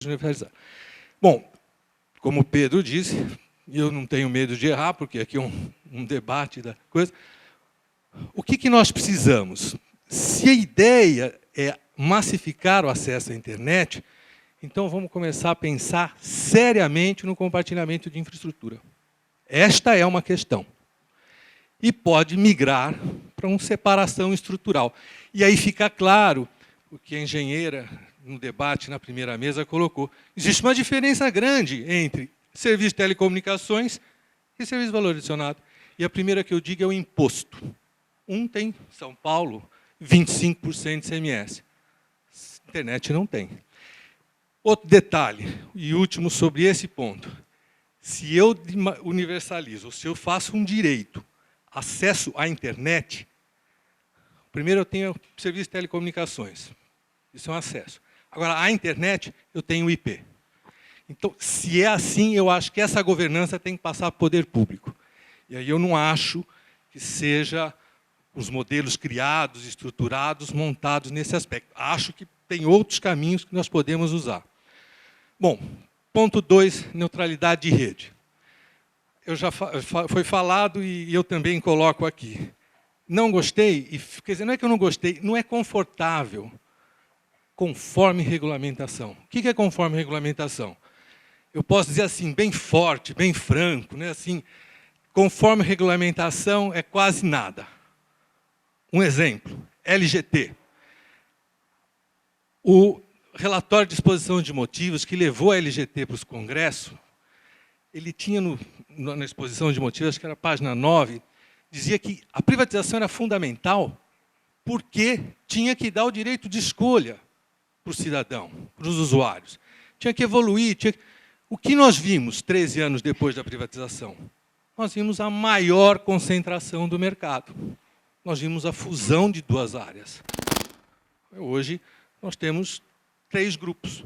universalizar. Bom, como o Pedro disse, eu não tenho medo de errar, porque aqui é um debate da coisa. O que nós precisamos? Se a ideia é massificar o acesso à internet, então vamos começar a pensar seriamente no compartilhamento de infraestrutura. Esta é uma questão. E pode migrar para uma separação estrutural. E aí fica claro o que a engenheira, no debate na primeira mesa, colocou. Existe uma diferença grande entre serviço de telecomunicações e serviço de valor adicionado. E a primeira que eu digo é o imposto. Um tem, São Paulo, 25% de ICMS. Internet não tem. Outro detalhe, e último sobre esse ponto. Se eu universalizo, ou se eu faço um direito, acesso à internet, primeiro eu tenho o serviço de telecomunicações. Isso é um acesso. Agora, à internet, eu tenho o IP. Então, se é assim, eu acho que essa governança tem que passar para o poder público. E aí eu não acho que seja os modelos criados, estruturados, montados nesse aspecto. Acho que tem outros caminhos que nós podemos usar. Bom, ponto 2, neutralidade de rede. Foi falado e eu também coloco aqui. Não gostei, quer dizer, não é que eu não gostei, não é confortável conforme regulamentação. O que é conforme regulamentação? Eu posso dizer assim, bem forte, bem franco, né? Assim, conforme regulamentação é quase nada. Um exemplo, LGT. O relatório de exposição de motivos que levou a LGT para os congressos, ele tinha na exposição de motivos, acho que era a página 9, dizia que a privatização era fundamental porque tinha que dar o direito de escolha para o cidadão, para os usuários. Tinha que evoluir. O que nós vimos 13 anos depois da privatização? Nós vimos a maior concentração do mercado. Nós vimos a fusão de duas áreas. Hoje, nós temos 3 grupos.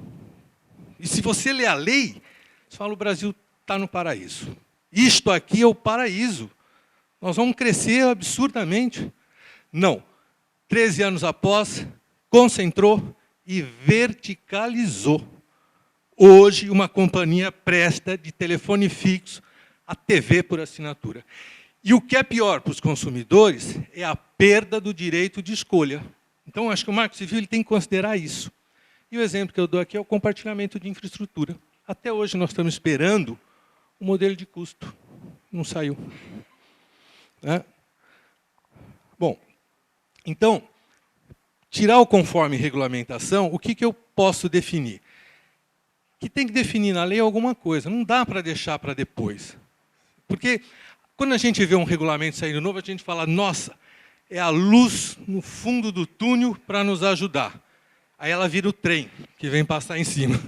E se você lê a lei, você fala, o Brasil está no paraíso. Isto aqui é o paraíso. Nós vamos crescer absurdamente. Não. 13 anos após, concentrou e verticalizou. Hoje, uma companhia presta de telefone fixo a TV por assinatura. E o que é pior para os consumidores é a perda do direito de escolha. Então, acho que o Marco Civil ele tem que considerar isso. E o exemplo que eu dou aqui é o compartilhamento de infraestrutura. Até hoje, nós estamos esperando o modelo de custo. Não saiu. Né? Bom, então, tirar o conforme regulamentação, o que eu posso definir? Que tem que definir na lei alguma coisa. Não dá para deixar para depois. Porque, quando a gente vê um regulamento saindo novo, a gente fala, nossa, é a luz no fundo do túnel para nos ajudar. Aí ela vira o trem, que vem passar em cima.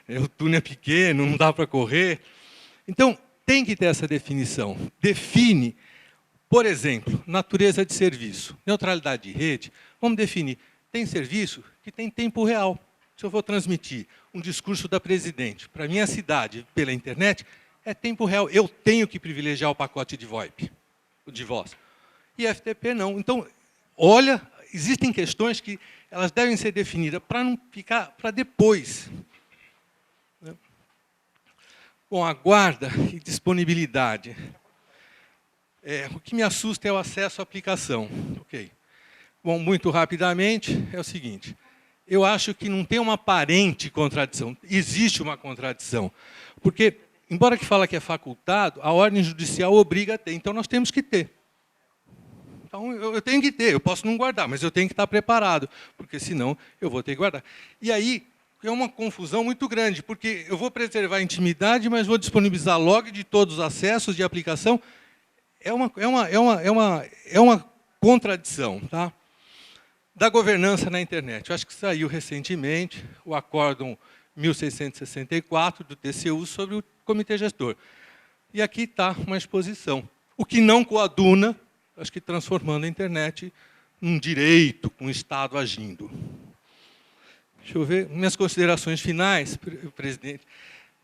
O túnel é pequeno, não dá para correr. Então, tem que ter essa definição. Define, por exemplo, natureza de serviço. Neutralidade de rede, vamos definir. Tem serviço que tem tempo real. Se eu vou transmitir um discurso da presidente para a minha cidade pela internet, é tempo real. Eu tenho que privilegiar o pacote de VoIP, o de voz. E FTP não. Então, olha, existem questões que elas devem ser definidas para não ficar para depois. Bom, a guarda e disponibilidade. O que me assusta é o acesso à aplicação. Ok. Bom, muito rapidamente, é o seguinte. Eu acho que não tem uma aparente contradição. Existe uma contradição. Porque, embora que fala que é facultado, a ordem judicial obriga a ter. Então, nós temos que ter. Então, eu tenho que ter. Eu posso não guardar, mas eu tenho que estar preparado. Porque, senão, eu vou ter que guardar. E aí, é uma confusão muito grande. Porque eu vou preservar a intimidade, mas vou disponibilizar log de todos os acessos de aplicação. É uma contradição. Tá? Da governança na internet. Eu acho que saiu recentemente o Acórdão 1664 do TCU sobre o Comitê Gestor. E aqui está uma exposição. O que não coaduna, acho que transformando a internet num direito, com o Estado agindo. Deixa eu ver. Minhas considerações finais, presidente,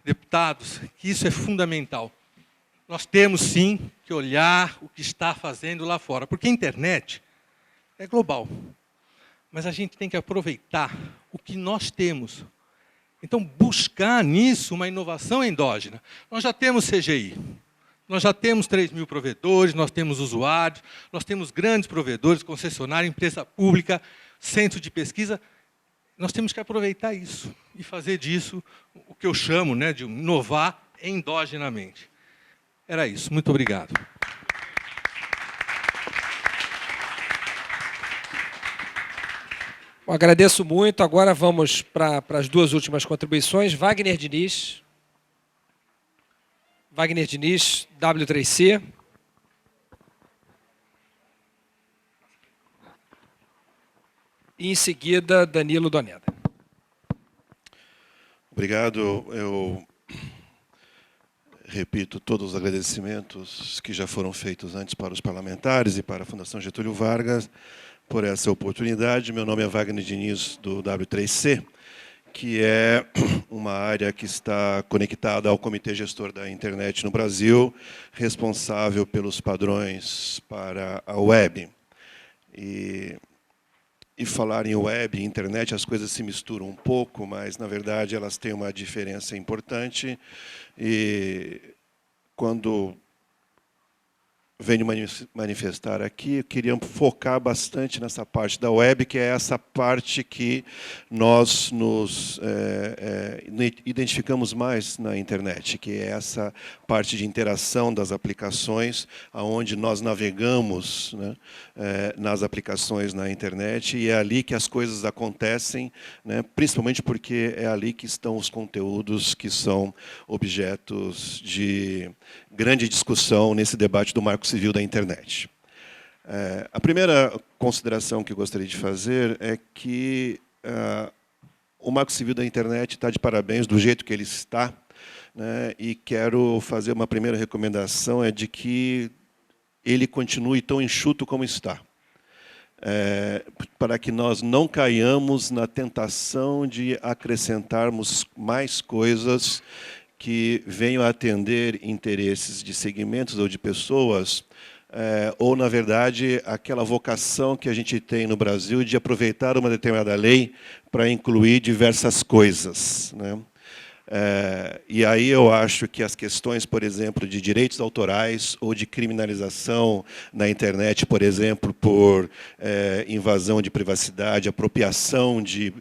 deputados, que isso é fundamental. Nós temos, sim, que olhar o que está fazendo lá fora, porque a internet é global. Mas a gente tem que aproveitar o que nós temos Então, buscar nisso uma inovação endógena. Nós já temos CGI, nós já temos 3 mil provedores, nós temos usuários, nós temos grandes provedores, concessionária, empresa pública, centro de pesquisa. Nós temos que aproveitar isso e fazer disso o que eu chamo, né, de inovar endogenamente. Era isso. Muito obrigado. Bom, agradeço muito. Agora vamos para as duas últimas contribuições. Wagner Diniz. Wagner Diniz, W3C. E, em seguida, Danilo Doneda. Obrigado. Eu repito todos os agradecimentos que já foram feitos antes para os parlamentares e para a Fundação Getúlio Vargas por essa oportunidade. Meu nome é Wagner Diniz, do W3C, que é uma área que está conectada ao Comitê Gestor da Internet no Brasil, responsável pelos padrões para a web. E falar em web e internet, as coisas se misturam um pouco, mas, na verdade, elas têm uma diferença importante. E, quando venho manifestar aqui, eu queria focar bastante nessa parte da web, que é essa parte que nós nos identificamos mais na internet, que é essa parte de interação das aplicações, onde nós navegamos, né, nas aplicações na internet, e é ali que as coisas acontecem, né, principalmente porque é ali que estão os conteúdos que são objetos de grande discussão nesse debate do Marco Civil da internet. A primeira consideração que eu gostaria de fazer é que o Marco Civil da internet está de parabéns do jeito que ele está, né, e quero fazer uma primeira recomendação, é de que ele continue tão enxuto como está, para que nós não caiamos na tentação de acrescentarmos mais coisas que venham a atender interesses de segmentos ou de pessoas, ou, na verdade, aquela vocação que a gente tem no Brasil de aproveitar uma determinada lei para incluir diversas coisas, né? E aí eu acho que as questões, por exemplo, de direitos autorais ou de criminalização na internet, por exemplo, por invasão de privacidade, apropriação de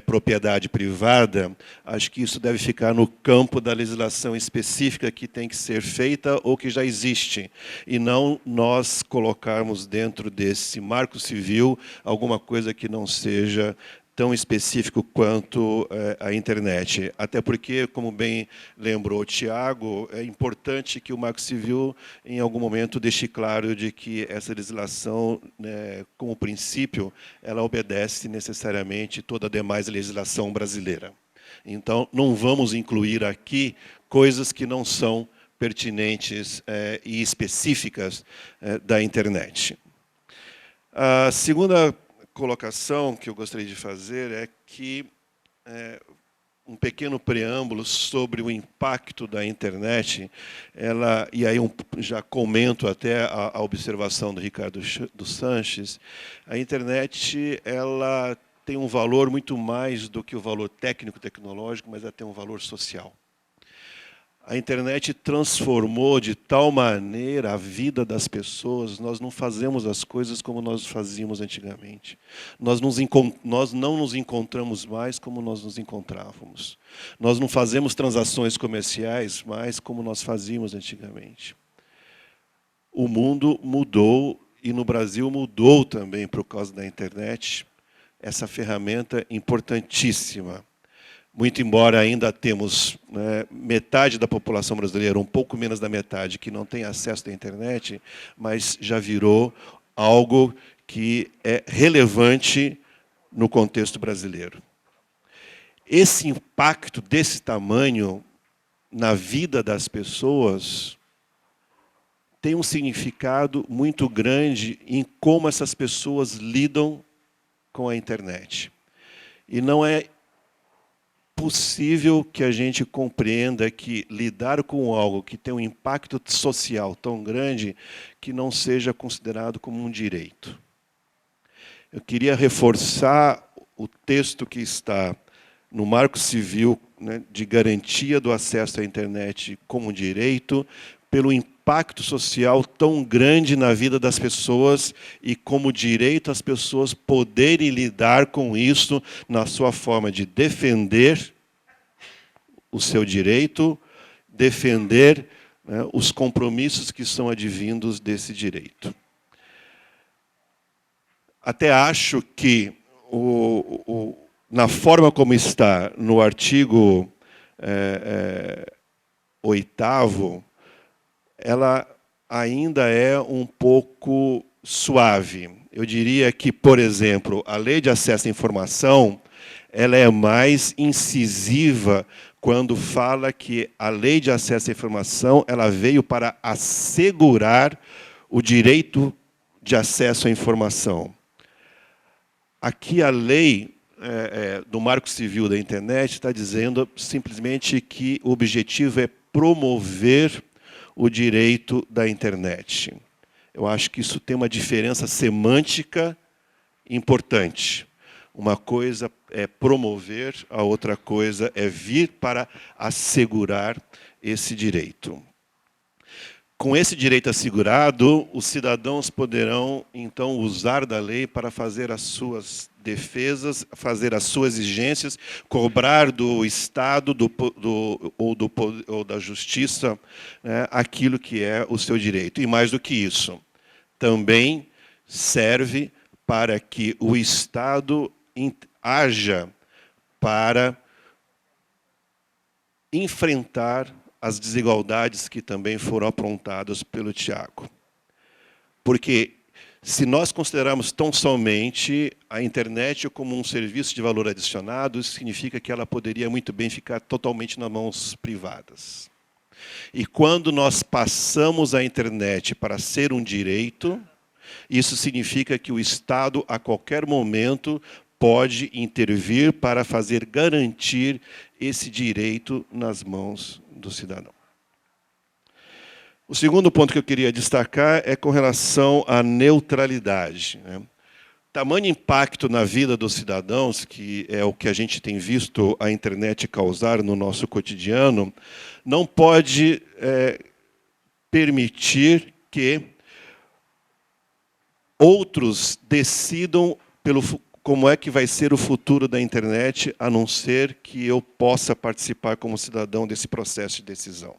propriedade privada, acho que isso deve ficar no campo da legislação específica que tem que ser feita ou que já existe, e não nós colocarmos dentro desse marco civil alguma coisa que não seja tão específico quanto a internet. Até porque, como bem lembrou o Tiago, é importante que o Marco Civil, em algum momento, deixe claro de que essa legislação, né, como princípio, ela obedece necessariamente toda a demais legislação brasileira. Então, não vamos incluir aqui coisas que não são pertinentes e específicas da internet. A segunda colocação que eu gostaria de fazer é que um pequeno preâmbulo sobre o impacto da internet, e aí já comento até a observação do Ricardo dos Sanches, a internet ela tem um valor muito mais do que o valor técnico-tecnológico, mas ela tem um valor social. A internet transformou de tal maneira a vida das pessoas, nós não fazemos as coisas como nós fazíamos antigamente. Nós não nos encontramos mais como nós nos encontrávamos. Nós não fazemos transações comerciais mais como nós fazíamos antigamente. O mundo mudou, e no Brasil mudou também por causa da internet, essa ferramenta importantíssima. Muito embora ainda temos, né, metade da população brasileira, um pouco menos da metade, que não tem acesso à internet, mas já virou algo que é relevante no contexto brasileiro. Esse impacto desse tamanho na vida das pessoas tem um significado muito grande em como essas pessoas lidam com a internet. E não é possível que a gente compreenda que lidar com algo que tem um impacto social tão grande que não seja considerado como um direito. Eu queria reforçar o texto que está no Marco Civil, né, de garantia do acesso à internet como direito, pelo impacto social tão grande na vida das pessoas e como direito as pessoas poderem lidar com isso na sua forma de defender o seu direito, defender, né, os compromissos que são advindos desse direito. Até acho que, na forma como está no artigo 8º, ela ainda é um pouco suave. Eu diria que, por exemplo, a Lei de Acesso à Informação, ela é mais incisiva quando fala que a Lei de Acesso à Informação ela veio para assegurar o direito de acesso à informação. Aqui a lei do Marco Civil da Internet está dizendo simplesmente que o objetivo é promover o direito da internet. Eu acho que isso tem uma diferença semântica importante. Uma coisa é promover, a outra coisa é vir para assegurar esse direito. Com esse direito assegurado, os cidadãos poderão, então, usar da lei para fazer as suas defesas, fazer as suas exigências, cobrar do Estado ou da Justiça, né, aquilo que é o seu direito. E mais do que isso, também serve para que o Estado haja para enfrentar as desigualdades que também foram aprontadas pelo Tiago. Porque, se nós considerarmos tão somente a internet como um serviço de valor adicionado, isso significa que ela poderia muito bem ficar totalmente nas mãos privadas. E quando nós passamos a internet para ser um direito, isso significa que o Estado, a qualquer momento, pode intervir para fazer garantir esse direito nas mãos do cidadão. O segundo ponto que eu queria destacar é com relação à neutralidade, né? Tamanho impacto na vida dos cidadãos, que é o que a gente tem visto a internet causar no nosso cotidiano, não pode permitir que outros decidam como é que vai ser o futuro da internet, a não ser que eu possa participar como cidadão desse processo de decisão.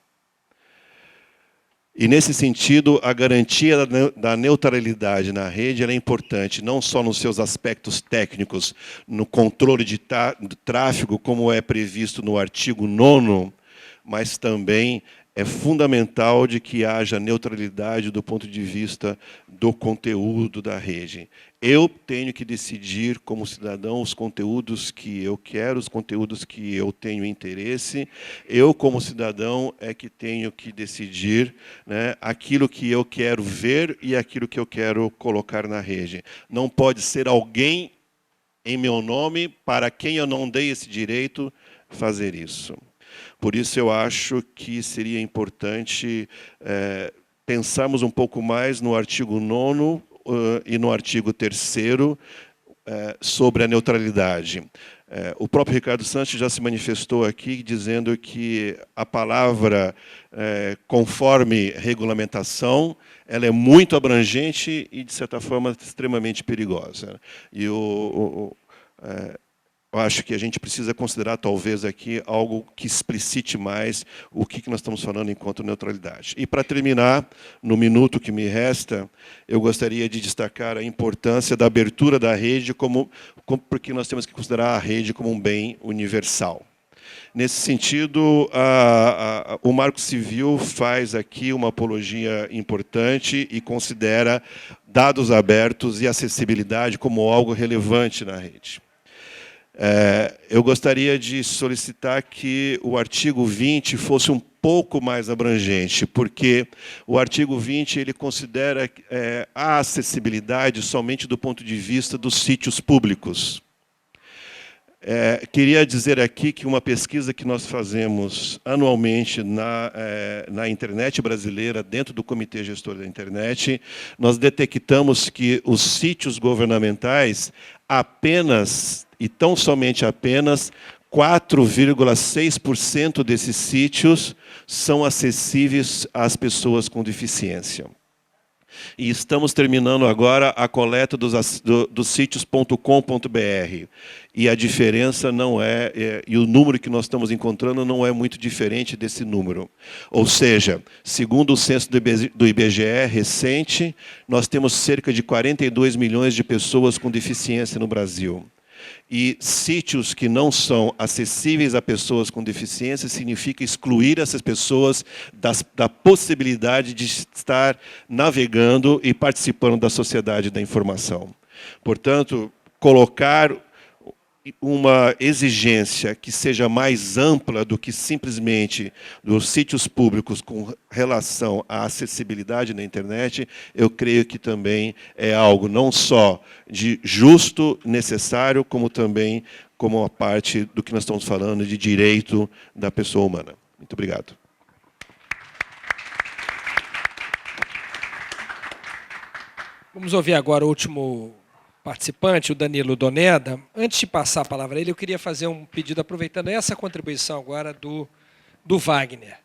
E, nesse sentido, a garantia da neutralidade na rede ela é importante, não só nos seus aspectos técnicos, no controle do tráfego, como é previsto no artigo 9º, mas também é fundamental de que haja neutralidade do ponto de vista do conteúdo da rede. Eu tenho que decidir, como cidadão, os conteúdos que eu quero, os conteúdos que eu tenho interesse. Eu, como cidadão, é que tenho que decidir, né, aquilo que eu quero ver e aquilo que eu quero colocar na rede. Não pode ser alguém em meu nome, para quem eu não dei esse direito, fazer isso. Por isso, eu acho que seria importante pensarmos um pouco mais no artigo 9º e no artigo 3º sobre a neutralidade. O próprio Ricardo Sanches já se manifestou aqui dizendo que a palavra conforme regulamentação ela é muito abrangente e, de certa forma, extremamente perigosa. E eu acho que a gente precisa considerar, talvez, aqui algo que explicite mais o que nós estamos falando enquanto neutralidade. E, para terminar, no minuto que me resta, eu gostaria de destacar a importância da abertura da rede, porque nós temos que considerar a rede como um bem universal. Nesse sentido, o Marco Civil faz aqui uma apologia importante e considera dados abertos e acessibilidade como algo relevante na rede. Eu gostaria de solicitar que o artigo 20 fosse um pouco mais abrangente, porque o artigo 20 ele considera a acessibilidade somente do ponto de vista dos sítios públicos. Queria dizer aqui que uma pesquisa que nós fazemos anualmente na internet brasileira, dentro do Comitê Gestor da Internet, nós detectamos que os sítios governamentais apenas, e tão somente apenas, 4,6% desses sítios são acessíveis às pessoas com deficiência. E estamos terminando agora a coleta dos sítios.com.br. E a diferença não e o número que nós estamos encontrando não é muito diferente desse número. Ou seja, segundo o censo do IBGE recente, nós temos cerca de 42 milhões de pessoas com deficiência no Brasil. E sítios que não são acessíveis a pessoas com deficiência significa excluir essas pessoas da possibilidade de estar navegando e participando da sociedade da informação. Portanto, colocar uma exigência que seja mais ampla do que simplesmente dos sítios públicos com relação à acessibilidade na internet, eu creio que também é algo não só de justo, necessário, como também como uma parte do que nós estamos falando de direito da pessoa humana. Muito obrigado. Vamos ouvir agora o último participante, o Danilo Doneda. Antes de passar a palavra a ele, eu queria fazer um pedido, aproveitando essa contribuição agora do Wagner.